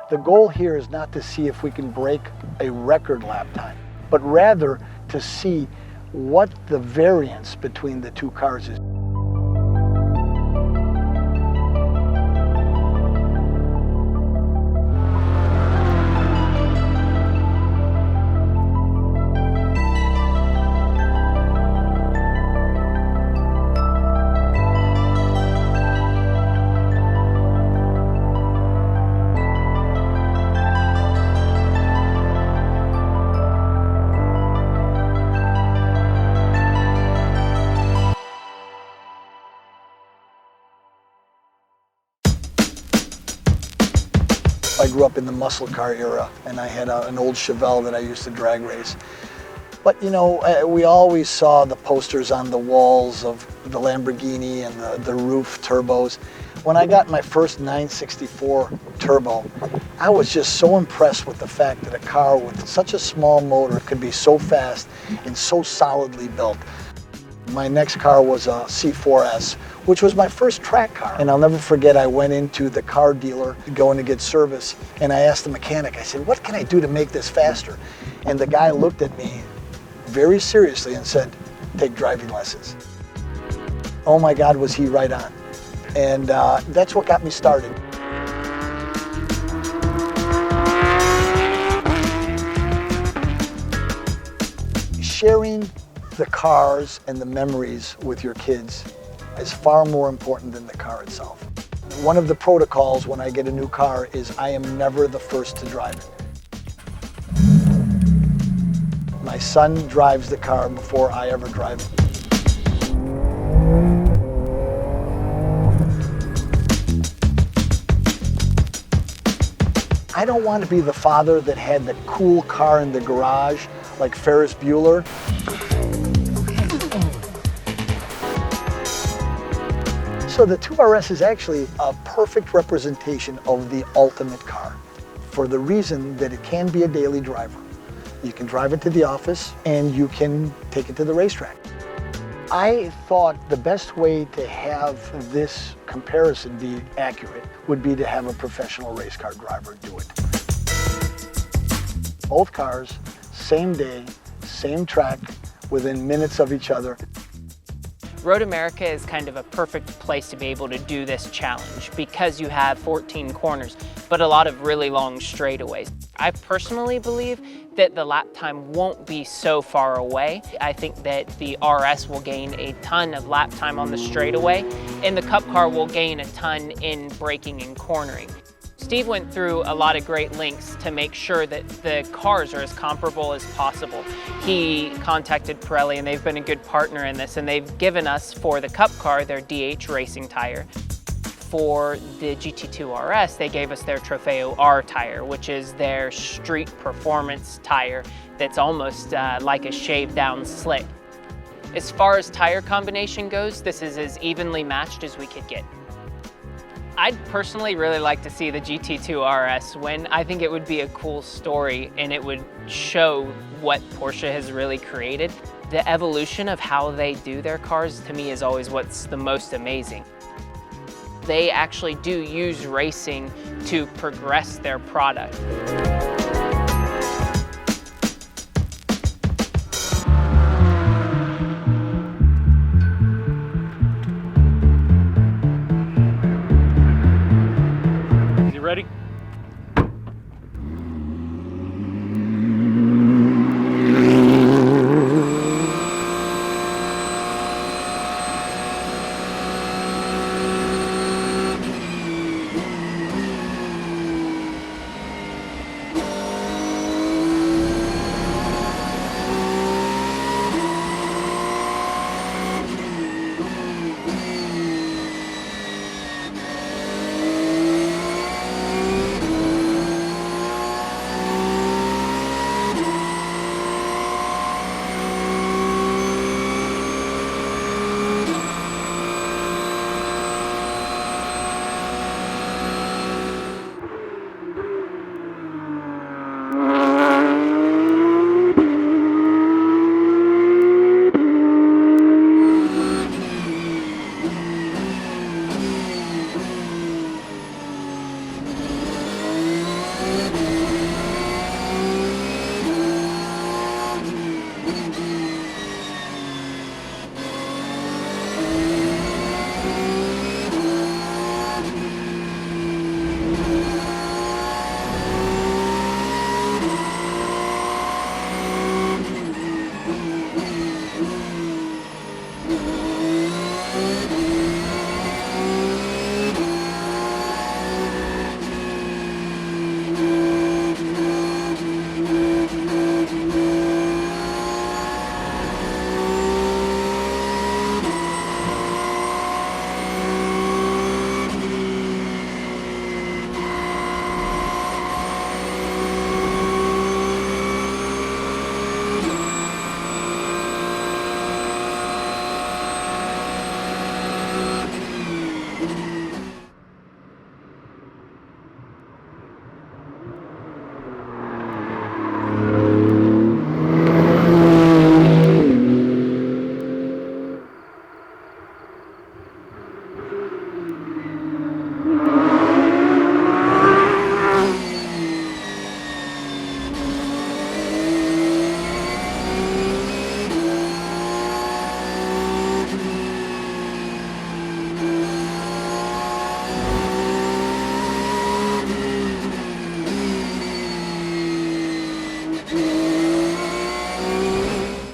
The goal here is not to see if we can break a record lap time, but rather to see what the variance between the two cars is. I grew up in the muscle car era, and I had an old Chevelle that I used to drag race. But you know, we always saw the posters on the walls of the Lamborghini and the roof turbos. When I got my first 964 turbo, I was just so impressed with the fact that a car with such a small motor could be so fast and so solidly built. My next car was a C4S, which was my first track car. And I'll never forget, I went into the car dealer going to get service, and I asked the mechanic, I said, what can I do to make this faster? And the guy looked at me very seriously and said, take driving lessons. Oh my God, was he right on. And that's what got me started. Sharing the cars and the memories with your kids is far more important than the car itself. One of the protocols when I get a new car is I am never the first to drive it. My son drives the car before I ever drive it. I don't want to be the father that had the cool car in the garage like Ferris Bueller. So the 2RS is actually a perfect representation of the ultimate car for the reason that it can be a daily driver. You can drive it to the office and you can take it to the racetrack. I thought the best way to have this comparison be accurate would be to have a professional race car driver do it. Both cars, same day, same track, within minutes of each other. Road America is kind of a perfect place to be able to do this challenge because you have 14 corners, but a lot of really long straightaways. I personally believe that the lap time won't be so far away. I think that the RS will gain a ton of lap time on the straightaway, and the Cup car will gain a ton in braking and cornering. Steve went through a lot of great lengths to make sure that the cars are as comparable as possible. He contacted Pirelli, and they've been a good partner in this, and they've given us, for the Cup car, their DH racing tire. For the GT2 RS, they gave us their Trofeo R tire, which is their street performance tire that's almost like a shaved down slick. As far as tire combination goes, this is as evenly matched as we could get. I'd personally really like to see the GT2 RS win. I think it would be a cool story, and it would show what Porsche has really created. The evolution of how they do their cars, to me, is always what's the most amazing. They actually do use racing to progress their product. Ready?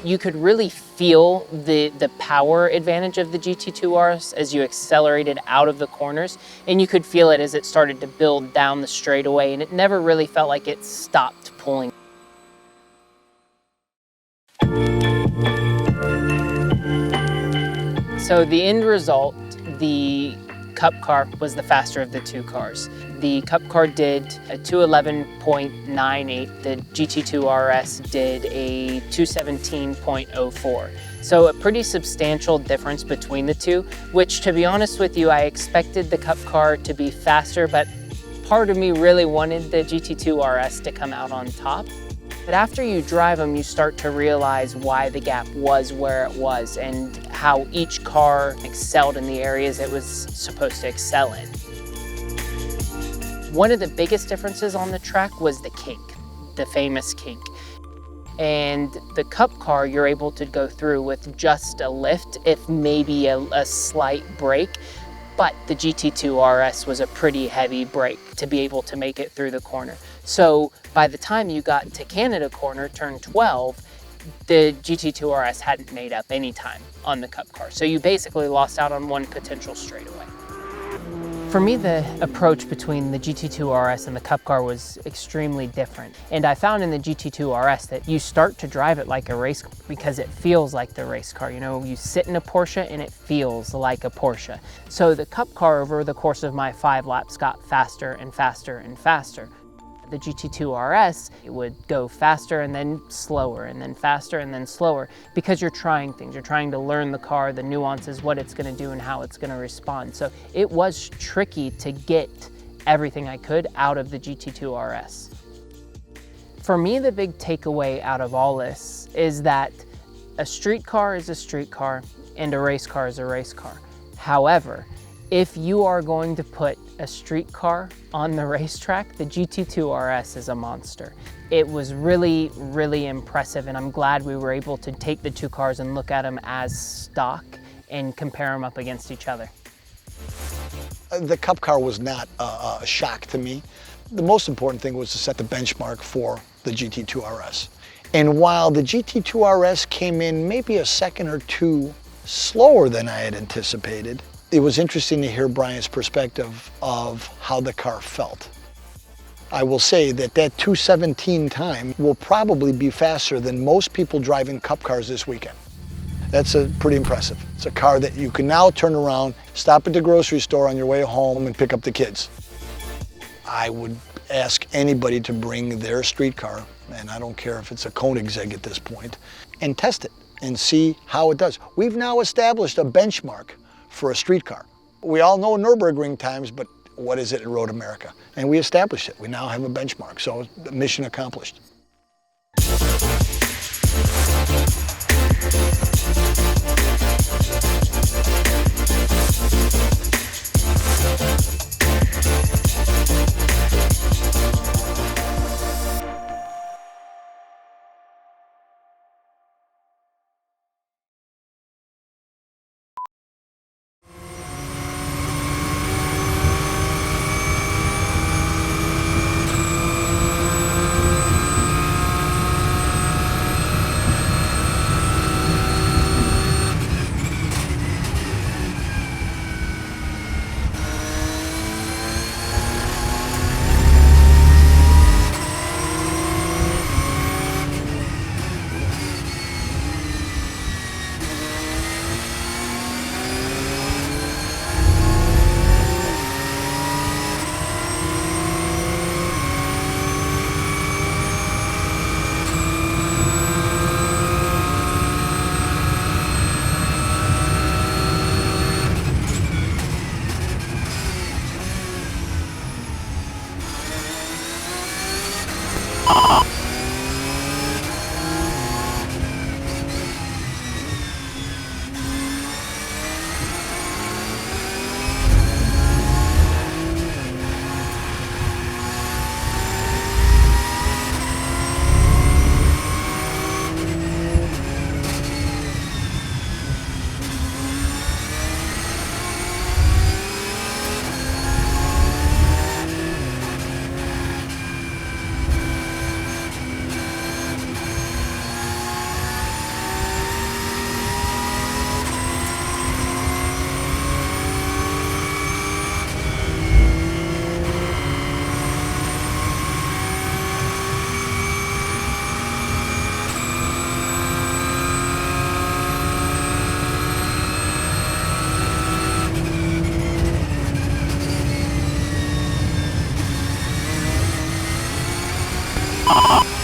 You could really feel the power advantage of the GT2 RS as you accelerated out of the corners, and you could feel it as it started to build down the straightaway, and it never really felt like it stopped pulling. So the end result, the Cup car was the faster of the two cars. The Cup car did a 211.98, the GT2 RS did a 217.04. So a pretty substantial difference between the two, which, to be honest with you, I expected the Cup car to be faster, but part of me really wanted the GT2 RS to come out on top. But after you drive them, you start to realize why the gap was where it was and how each car excelled in the areas it was supposed to excel in. One of the biggest differences on the track was the kink, the famous kink. And the Cup car, you're able to go through with just a lift, if maybe a slight brake. But the GT2 RS was a pretty heavy brake to be able to make it through the corner. So by the time you got to Canada corner, turn 12, the GT2 RS hadn't made up any time on the Cup car. So you basically lost out on one potential straightaway. For me, the approach between the GT2 RS and the Cup car was extremely different. And I found in the GT2 RS that you start to drive it like a race car because it feels like the race car. You know, you sit in a Porsche and it feels like a Porsche. So the Cup car over the course of my 5 laps got faster and faster and faster. The GT2 RS, it would go faster and then slower and then faster and then slower because you're trying things. You're trying to learn the car, the nuances, what it's going to do and how it's going to respond. So it was tricky to get everything I could out of the GT2 RS. For me, the big takeaway out of all this is that a street car is a street car and a race car is a race car. However, if you are going to put a street car on the racetrack, the GT2 RS is a monster. It was really, really impressive, and I'm glad we were able to take the two cars and look at them as stock and compare them up against each other. The Cup car was not a shock to me. The most important thing was to set the benchmark for the GT2 RS. And while the GT2 RS came in maybe a second or two slower than I had anticipated, it was interesting to hear Bryan's perspective of how the car felt. I will say that 217 time will probably be faster than most people driving Cup cars this weekend. That's pretty impressive. It's a car that you can now turn around, stop at the grocery store on your way home and pick up the kids. I would ask anybody to bring their street car, and I don't care if it's a Koenigsegg at this point, and test it and see how it does. We've now established a benchmark for a street car. We all know Nürburgring times, but what is it in Road America? And we established it. We now have a benchmark, so mission accomplished. Bye.